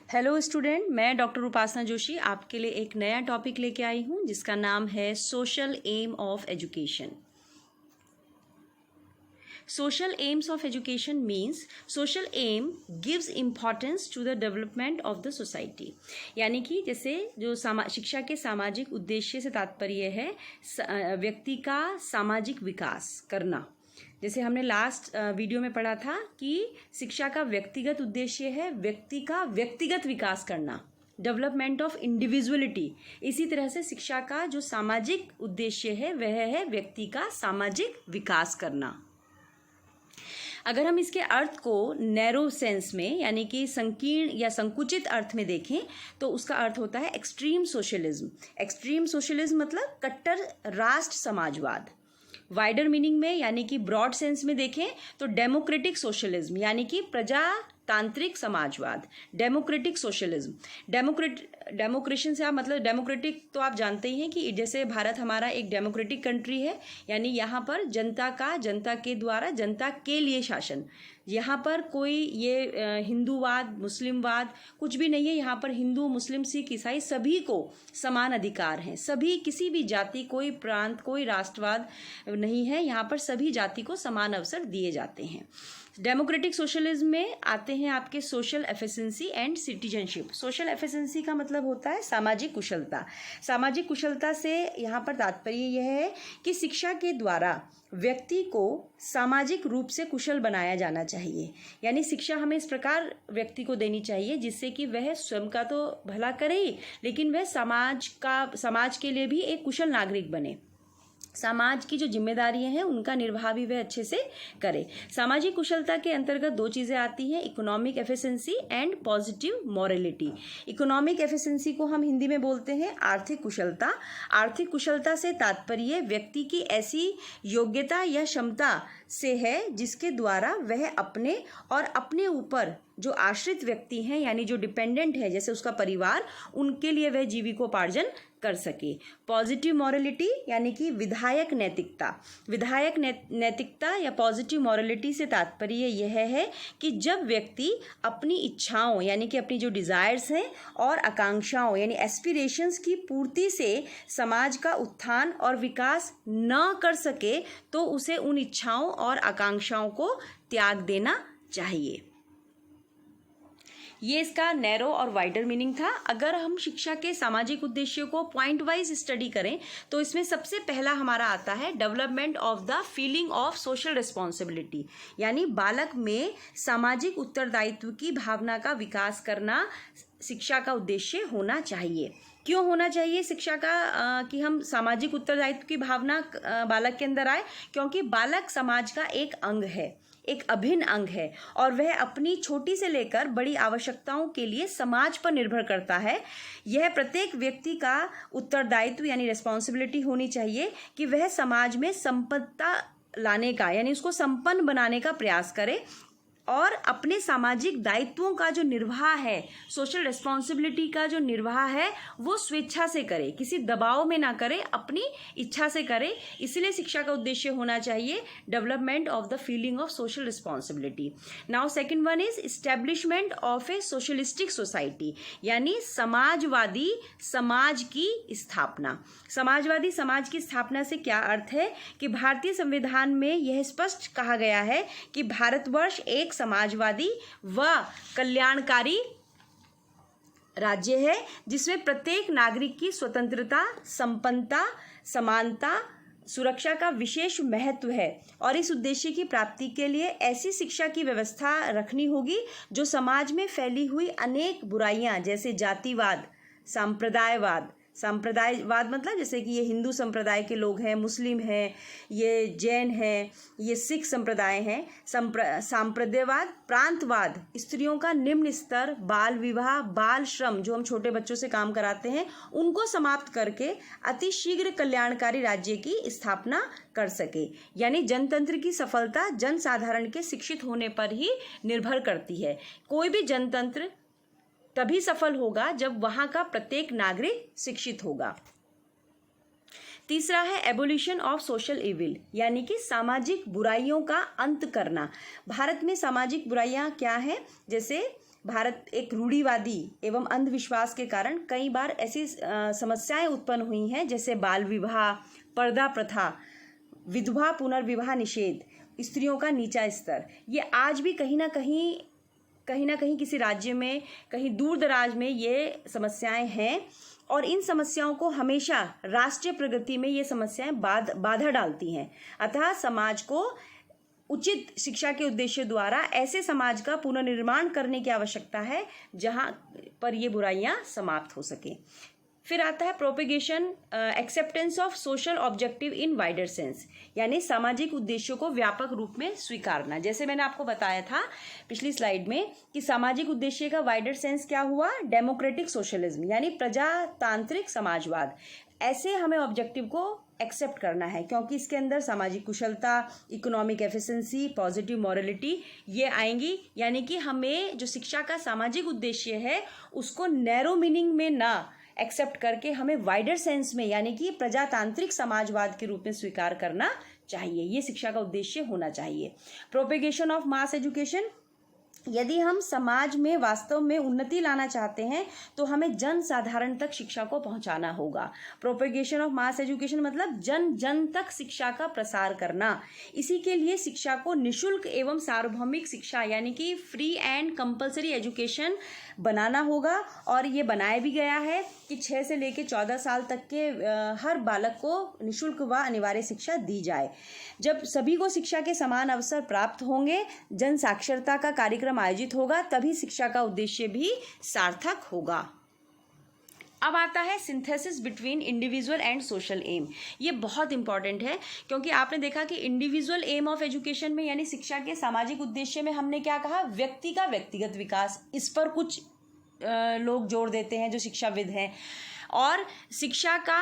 Hello student, मैं doctor उपासना जोशी आपके लिए एक नया टॉपिक लेके आई हूँ जिसका नाम है social aim of education. Social aims of education means social aim gives importance to the development of the society. यानी कि जैसे जो शिक्षा के सामाजिक उद्देश्य से तात्पर्य है व्यक्ति का सामाजिक विकास करना। जैसे हमने लास्ट वीडियो में पढ़ा था कि शिक्षा का व्यक्तिगत उद्देश्य है व्यक्ति का व्यक्तिगत विकास करना, डेवलपमेंट ऑफ इंडिविजुअलिटी। इसी तरह से शिक्षा का जो सामाजिक उद्देश्य है वह है व्यक्ति का सामाजिक विकास करना। अगर हम इसके अर्थ को नैरो सेंस में यानी कि संकीर्ण या संकुचित अर्थ में देखें तो उसका अर्थ होता है एक्सट्रीम सोशलिज्म। एक्सट्रीम सोशलिज्म मतलब कट्टर राष्ट्र समाजवाद। वाइडर मीनिंग में यानी कि ब्रॉड सेंस में देखें तो डेमोक्रेटिक सोशलिज्म यानी कि प्रजातांत्रिक समाजवाद, डेमोक्रेटिक सोशलिज्म। डेमोक्रेशन से आप मतलब डेमोक्रेटिक तो आप जानते ही हैं कि जैसे भारत हमारा एक डेमोक्रेटिक कंट्री है, यानी यहाँ पर जनता का जनता के द्वारा जनता के लिए शासन। यहाँ पर कोई ये हिंदूवाद मुस्लिमवाद कुछ भी नहीं है। यहाँ पर हिंदू मुस्लिम सिख ईसाई सभी को समान अधिकार हैं। सभी किसी भी जाति कोई प्रांत कोई राष्ट्रवाद नहीं है। यहाँ पर सभी जाति को समान अवसर दिए जाते हैं। डेमोक्रेटिक सोशलिज्म में आते हैं आपके social efficiency and citizenship. Social efficiency का मतलब होता है सामाजिक कुशलता। सामाजिक कुशलता से यहाँ पर तात्पर्य यह है कि शिक्षा के द्वारा व्यक्ति को सामाजिक रूप से कुशल बनाया जाना चाहिए। यानी शिक्षा हमें इस प्रकार व्यक्ति को देनी चाहिए जिससे कि वह स्वयं का तो भला करे लेकिन वह समाज के लिए भी एक कुशल नागरिक बने। समाज की जो जिम्मेदारियां हैं उनका निर्वाह भी वह अच्छे से करे। सामाजिक कुशलता के अंतर्गत दो चीज़ें आती हैं, economic efficiency and positive morality. Economic efficiency को हम हिंदी में बोलते हैं आर्थिक कुशलता। आर्थिक कुशलता से तात्पर्य व्यक्ति की ऐसी योग्यता या क्षमता से है जिसके द्वारा वह अपने और अपने ऊपर जो आश्रित व्यक्ति हैं यानी जो डिपेंडेंट है जैसे उसका परिवार, उनके लिए वह जीविकोपार्जन कर सके। पॉजिटिव मॉरलिटी यानी कि विधायक नैतिकता। विधायक नैतिकता या पॉजिटिव मॉरलिटी से तात्पर्य यह है कि जब व्यक्ति अपनी इच्छाओं यानी कि अपनी जो डिज़ायर्स हैं और आकांक्षाओं यानी एस्पिरेशंस की पूर्ति से समाज का उत्थान और विकास न कर सके तो उसे उन इच्छाओं और आकांक्षाओं को त्याग देना चाहिए। ये इसका नैरो और वाइडर मीनिंग था। अगर हम शिक्षा के सामाजिक उद्देश्यों को पॉइंट वाइज स्टडी करें तो इसमें सबसे पहला हमारा आता है development of the feeling of social responsibility. यानी बालक में सामाजिक उत्तरदायित्व की भावना का विकास करना शिक्षा का उद्देश्य होना चाहिए। क्यों होना चाहिए शिक्षा का कि हम सामाजिक उत्तरदायित्व की भावना बालक के अंदर आए? क्योंकि बालक समाज का एक अंग है, एक अभिन्न अंग है और वह अपनी छोटी से लेकर बड़ी आवश्यकताओं के लिए समाज पर निर्भर करता है। यह प्रत्येक व्यक्ति का उत्तरदायित्व यानी रिस्पॉन्सिबिलिटी होनी चाहिए कि वह समाज में संपन्नता लाने का यानी उसको संपन्न बनाने का प्रयास करे और अपने सामाजिक दायित्वों का जो निर्वाह है, सोशल रिस्पॉन्सिबिलिटी का जो निर्वाह है वो स्वेच्छा से करे, किसी दबाव में ना करे, अपनी इच्छा से करे। इसलिए शिक्षा का उद्देश्य होना चाहिए development of the feeling of social responsibility. Now second one is establishment of A socialistic society यानी समाजवादी समाज की स्थापना। समाजवादी समाज की स्थापना से क्या अर्थ है कि भारतीय संविधान में यह स्पष्ट कहा गया है कि भारतवर्ष एक समाजवादी व कल्याणकारी राज्य है जिसमें प्रत्येक नागरिक की स्वतंत्रता, संपन्नता, समानता, सुरक्षा का विशेष महत्व है और इस उद्देश्य की प्राप्ति के लिए ऐसी शिक्षा की व्यवस्था रखनी होगी जो समाज में फैली हुई अनेक बुराइयां जैसे जातिवाद, सांप्रदायवाद मतलब जैसे कि ये हिंदू संप्रदाय के लोग हैं, मुस्लिम हैं, ये जैन हैं, ये सिख संप्रदाय हैं, सांप्रदायवाद, प्रांतवाद, स्त्रियों का निम्न स्तर, बाल विवाह, बाल श्रम जो हम छोटे बच्चों से काम कराते हैं उनको समाप्त करके अतिशीघ्र कल्याणकारी राज्य की स्थापना कर सके। यानी जनतंत्र की सफलता जनसाधारण के शिक्षित होने पर ही निर्भर करती है। कोई भी जनतंत्र तभी सफल होगा जब वहाँ का प्रत्येक नागरिक शिक्षित होगा। तीसरा है एबोलिशन ऑफ सोशल इविल यानी कि सामाजिक बुराइयों का अंत करना। भारत में सामाजिक बुराइयां क्या हैं? जैसे भारत एक रूढ़िवादी एवं अंधविश्वास के कारण कई बार ऐसी समस्याएं उत्पन्न हुई हैं, जैसे बाल विवाह, पर्दा प्रथा, विधवा पुनर्विवाह निषेध, स्त्रियों का नीचा स्तर। ये आज भी कहीं ना कहीं किसी राज्य में, कहीं दूर दराज में ये समस्याएं हैं, और इन समस्याओं को हमेशा राष्ट्रीय प्रगति में ये समस्याएं बाधा डालती हैं। अतः समाज को उचित शिक्षा के उद्देश्य द्वारा ऐसे समाज का पुनर्निर्माण करने की आवश्यकता है जहां पर ये बुराइयां समाप्त हो सके। फिर आता है propagation, acceptance of social objective in wider sense, यानी सामाजिक उद्देश्यों को व्यापक रूप में स्वीकारना। जैसे मैंने आपको बताया था पिछली स्लाइड में कि सामाजिक उद्देश्य का वाइडर सेंस क्या हुआ, डेमोक्रेटिक सोशलिज्म, यानी प्रजातांत्रिक समाजवाद। ऐसे हमें ऑब्जेक्टिव को एक्सेप्ट करना है, क्योंकि इसके अंदर सामाजिक कुशलता, इकोनॉमिक एफिशिएंसी, पॉजिटिव मॉरलिटी ये आएंगी। यानी कि हमें जो शिक्षा का सामाजिक उद्देश्य है उसको नैरो मीनिंग में ना एक्सेप्ट करके हमें वाइडर सेंस में, यानी कि प्रजातांत्रिक समाजवाद के रूप में स्वीकार करना चाहिए। ये शिक्षा का उद्देश्य होना चाहिए। प्रोपेगेशन ऑफ मास एजुकेशन, यदि हम समाज में वास्तव में उन्नति लाना चाहते हैं तो हमें जन साधारण तक शिक्षा को पहुंचाना होगा। प्रोपेगेशन ऑफ मास एजुकेशन मतलब जन जन तक शिक्षा का प्रसार करना। इसी के लिए शिक्षा को निशुल्क एवं सार्वभौमिक शिक्षा, यानी कि फ्री एंड कंपलसरी एजुकेशन बनाना होगा, और ये बनाया भी गया है कि 6 से लेकर 14 साल तक के हर बालक को निशुल्क व अनिवार्य शिक्षा दी जाए। जब सभी को शिक्षा के समान अवसर प्राप्त होंगे, जन साक्षरता का कार्यक्रम आयोजित होगा, तभी शिक्षा का उद्देश्य भी सार्थक होगा। अब आता है synthesis between individual and social aim. ये बहुत इंपॉर्टेंट है, क्योंकि आपने देखा कि इंडिविजुअल एम ऑफ एजुकेशन में, यानी शिक्षा के सामाजिक उद्देश्य में, हमने क्या कहा, व्यक्ति का व्यक्तिगत विकास। इस पर कुछ लोग जोर देते हैं जो शिक्षाविद हैं। और शिक्षा का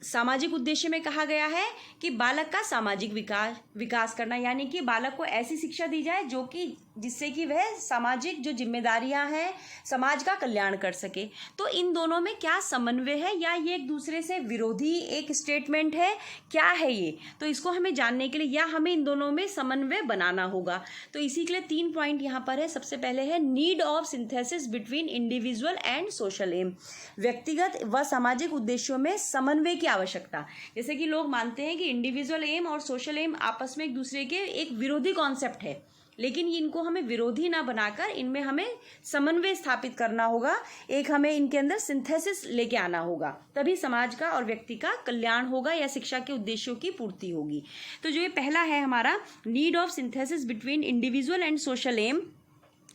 सामाजिक उद्देश्य में कहा गया है कि बालक का सामाजिक विकास करना, यानी कि बालक को ऐसी शिक्षा दी जाए जो कि जिससे कि वह सामाजिक जो जिम्मेदारियां हैं, समाज का कल्याण कर सके। तो इन दोनों में क्या समन्वय है, या ये एक दूसरे से विरोधी एक स्टेटमेंट है, क्या है ये? तो इसको हमें जानने के लिए या हमें इन दोनों में समन्वय बनाना होगा। तो इसी के लिए 3 पॉइंट यहाँ पर है। सबसे पहले है need of synthesis between individual and social aim, व्यक्तिगत व सामाजिक उद्देश्यों में समन्वय की आवश्यकता। जैसे कि लोग मानते हैं कि इंडिविजुअल एम और सोशल एम आपस में एक दूसरे के एक विरोधी कॉन्सेप्ट है, लेकिन इनको हमें विरोधी ना बनाकर इनमें हमें समन्वय स्थापित करना होगा। एक हमें इनके अंदर सिंथेसिस लेके आना होगा, तभी समाज का और व्यक्ति का कल्याण होगा या शिक्षा के उद्देश्यों की पूर्ति होगी। तो जो ये पहला है हमारा need of synthesis between individual and social aim,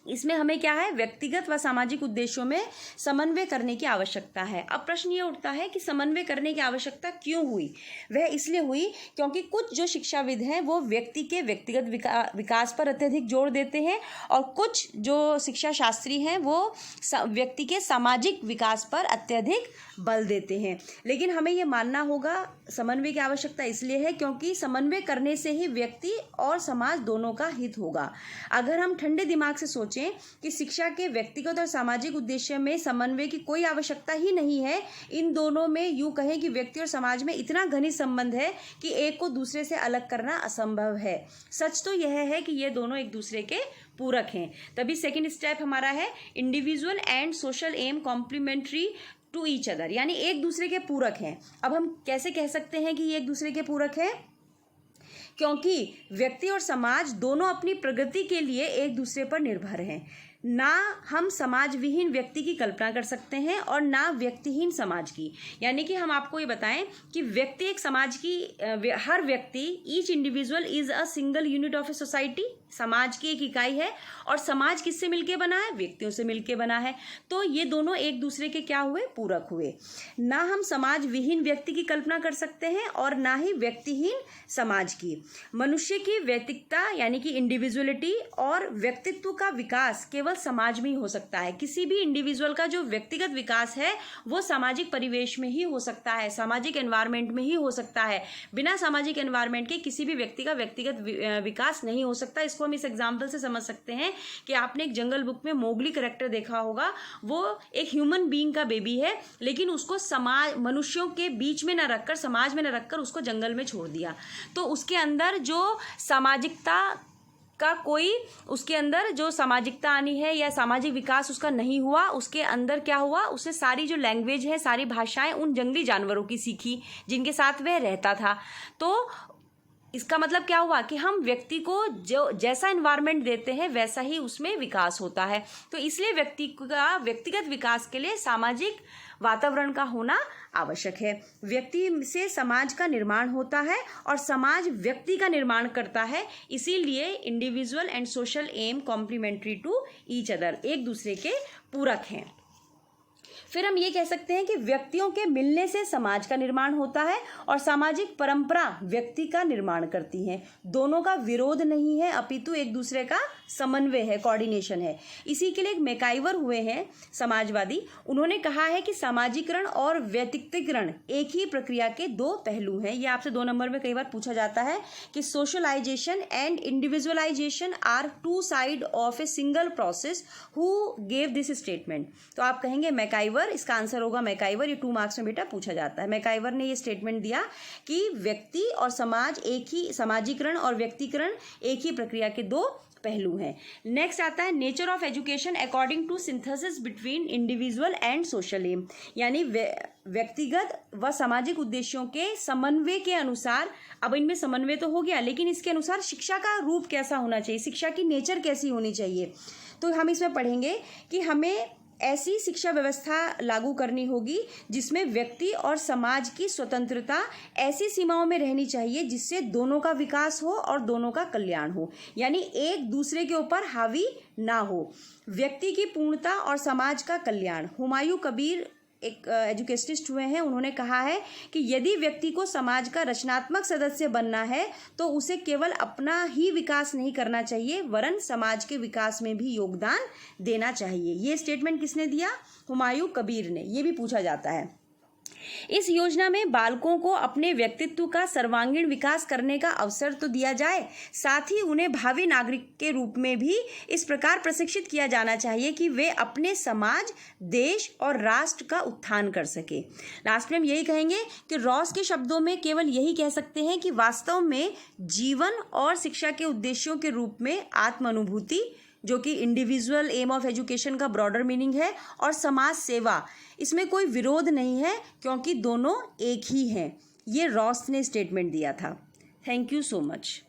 इसमें हमें क्या है, व्यक्तिगत व सामाजिक उद्देश्यों में समन्वय करने की आवश्यकता है। अब प्रश्न ये उठता है कि समन्वय करने की आवश्यकता क्यों हुई? वह इसलिए हुई क्योंकि कुछ जो शिक्षाविद हैं वो व्यक्ति के व्यक्तिगत विकास पर अत्यधिक जोर देते हैं, और कुछ जो शिक्षा शास्त्री हैं वो व्यक्ति के सामाजिक विकास पर अत्यधिक बल देते हैं। लेकिन हमें ये मानना होगा समन्वय की आवश्यकता इसलिए है क्योंकि समन्वय करने से ही व्यक्ति और समाज दोनों का हित होगा। अगर हम ठंडे दिमाग से सोचें कि शिक्षा के व्यक्तिगत और सामाजिक उद्देश्य में समन्वय की कोई आवश्यकता ही नहीं है, इन दोनों में यूं कहें कि व्यक्ति और समाज में इतना घनिष्ठ संबंध है कि एक को दूसरे से अलग करना असंभव है। सच तो यह है कि ये दोनों एक दूसरे के पूरक हैं। तभी सेकंड स्टेप हमारा है individual and social aim complementary to each other, यानी एक दूसरे के पूरक हैं। अब हम कैसे कह सकते हैं कि ये एक दूसरे के पूरक हैं? क्योंकि व्यक्ति और समाज दोनों अपनी प्रगति के लिए एक दूसरे पर निर्भर हैं। ना हम समाज विहीन व्यक्ति की कल्पना कर सकते हैं और ना व्यक्तिहीन समाज की। यानी कि हम आपको ये बताएं कि व्यक्ति एक समाज की, हर व्यक्ति, each individual is a single unit of a society, समाज की एक इकाई है, और समाज किससे मिलके बना है? व्यक्तियों से मिलके बना है। तो ये दोनों एक दूसरे के क्या हुए? पूरक हुए। ना हम समाज विहीन व्यक्ति की कल्पना कर सकते हैं और ना ही व्यक्तिहीन समाज की। मनुष्य की व्यक्तिकता यानी कि इंडिविजुअलिटी और व्यक्तित्व का विकास केवल समाज में ही हो सकता है। किसी भी इंडिविजुअल का जो व्यक्तिगत विकास है वो सामाजिक परिवेश में ही हो सकता है, सामाजिक एनवायरनमेंट में ही हो सकता है। बिना सामाजिक एनवायरनमेंट के किसी भी व्यक्ति का व्यक्तिगत विकास नहीं हो सकता। इसको हम इस एग्जाम्पल से समझ सकते हैं कि आपने एक जंगल बुक में मोगली कैरेक्टर देखा होगा। वो एक ह्यूमन बीइंग का बेबी है, लेकिन उसको समाज, मनुष्यों के बीच में न रखकर, समाज में न रखकर उसको जंगल में छोड़ दिया। तो उसके अंदर जो सामाजिकता उसका कोई उसके अंदर जो सामाजिकता आनी है या सामाजिक विकास उसका नहीं हुआ, उसके अंदर क्या हुआ, उसने सारी जो लैंग्वेज है, सारी भाषाएं उन जंगली जानवरों की सीखी जिनके साथ वह रहता था। तो इसका मतलब क्या हुआ कि हम व्यक्ति को जो जैसा एनवायरनमेंट देते हैं वैसा ही उसमें विकास होता है। तो इसलिए व्यक्ति का व्यक्तिगत विकास के लिए सामाजिक वातावरण का होना आवश्यक है। व्यक्ति से समाज का निर्माण होता है और समाज व्यक्ति का निर्माण करता है। इसीलिए individual and social aim complementary to each other, एक दूसरे के पूरक हैं। फिर हम ये कह सकते हैं कि व्यक्तियों के मिलने से समाज का निर्माण होता है और सामाजिक परंपरा व्यक्ति का निर्माण करती हैं। दोनों का विरोध नहीं है, अपितु एक दूसरे का समन्वय है, कोऑर्डिनेशन है। इसी के लिए एक मैकाइवर हुए हैं समाजवादी, उन्होंने कहा है कि सामाजिकरण और व्यक्तिकरण एक ही प्रक्रिया के दो पहलू हैं। ये आपसे 2 नंबर में कई बार पूछा जाता है कि socialisation and individualisation are two side of a single process, who gave this statement. तो आप कहेंगे मैकाइवर, इसका आंसर होगा मैकाइवर। ये 2 मार्क्स में बेटा पूछा जाता है। मैकाइवर ने ये स्टेटमेंट दिया कि व्यक्ति और समाज एक ही, सामाजिकरण और व्यक्तिकरण एक ही प्रक्रिया के दो पहलू हैं। नेक्स्ट आता है nature of education according to synthesis between individual and social aim, यानी व्यक्तिगत व सामाजिक उद्देश्यों के समन्वय के अनुसार। अब इनमें समन्वय तो हो गया, लेकिन इसके अनुसार शिक्षा का रूप कैसा होना चाहिए, शिक्षा की नेचर कैसी होनी चाहिए। तो हम इसमें पढ़ेंगे कि हमें ऐसी शिक्षा व्यवस्था लागू करनी होगी जिसमें व्यक्ति और समाज की स्वतंत्रता ऐसी सीमाओं में रहनी चाहिए जिससे दोनों का विकास हो और दोनों का कल्याण हो, यानी एक दूसरे के ऊपर हावी ना हो। व्यक्ति की पूर्णता और समाज का कल्याण। हुमायूं कबीर एक एजुकेशनिस्ट हुए हैं, उन्होंने कहा है कि यदि व्यक्ति को समाज का रचनात्मक सदस्य बनना है तो उसे केवल अपना ही विकास नहीं करना चाहिए वरन समाज के विकास में भी योगदान देना चाहिए। ये स्टेटमेंट किसने दिया? हुमायूं कबीर ने। ये भी पूछा जाता है। इस योजना में बालकों को अपने व्यक्तित्व का सर्वांगीण विकास करने का अवसर तो दिया जाए, साथ ही उन्हें भावी नागरिक के रूप में भी इस प्रकार प्रशिक्षित किया जाना चाहिए कि वे अपने समाज, देश और राष्ट्र का उत्थान कर सके। लास्ट में हम यही कहेंगे कि रॉस के शब्दों में केवल यही कह सकते हैं कि वास्तव में जीवन और शिक्षा के उद्देश्यों के रूप में आत्म अनुभूति, जो कि इंडिविजुअल एम ऑफ एजुकेशन का ब्रॉडर मीनिंग है, और समाज सेवा, इसमें कोई विरोध नहीं है क्योंकि दोनों एक ही हैं। ये रॉस ने स्टेटमेंट दिया था। Thank you so much.